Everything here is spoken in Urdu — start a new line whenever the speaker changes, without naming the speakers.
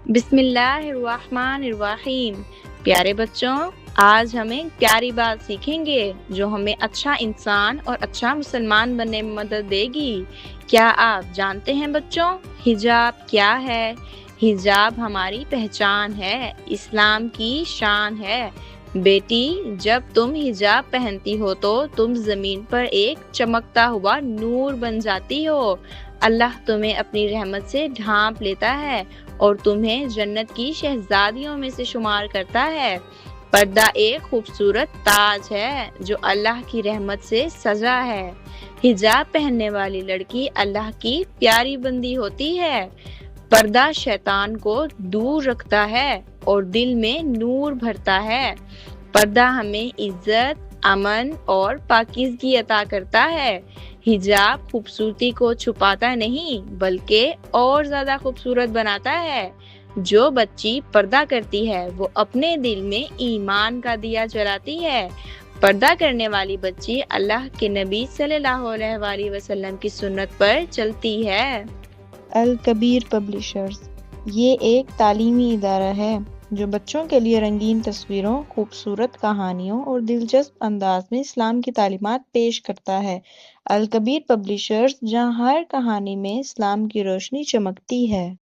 بسم اللہ الرحمن الرحیم۔ پیارے بچوں، آج ہم ایک پیاری بات سیکھیں گے جو ہمیں اچھا انسان اور اچھا مسلمان بننے میں مدد دے گی۔ کیا آپ جانتے ہیں بچوں، حجاب کیا ہے؟ حجاب ہماری پہچان ہے، اسلام کی شان ہے۔ بیٹی، جب تم حجاب پہنتی ہو تو تم زمین پر ایک چمکتا ہوا نور بن جاتی ہو۔ اللہ تمہیں اپنی رحمت سے ڈھانپ لیتا ہے اور تمہیں جنت کی شہزادیوں میں سے شمار کرتا ہے۔ پردہ ایک خوبصورت تاج ہے جو اللہ کی رحمت سے سجا ہے۔ حجاب پہننے والی لڑکی اللہ کی پیاری بندی ہوتی ہے۔ پردہ شیطان کو دور رکھتا ہے اور دل میں نور بھرتا ہے۔ پردہ ہمیں عزت، امن اور پاکیزگی عطا کرتا ہے۔ حجاب خوبصورتی کو چھپاتا نہیں بلکہ اور زیادہ خوبصورت بناتا ہے۔ جو بچی پردہ کرتی ہے وہ اپنے دل میں ایمان کا دیا جلاتی ہے۔ پردہ کرنے والی بچی اللہ کے نبی صلی اللہ علیہ وآلہ وسلم کی سنت پر چلتی ہے۔
الکبیر پبلشرز یہ ایک تعلیمی ادارہ ہے جو بچوں کے لیے رنگین تصویروں، خوبصورت کہانیوں اور دلچسپ انداز میں اسلام کی تعلیمات پیش کرتا ہے۔ الکبیر پبلشرز، جہاں ہر کہانی میں اسلام کی روشنی چمکتی ہے۔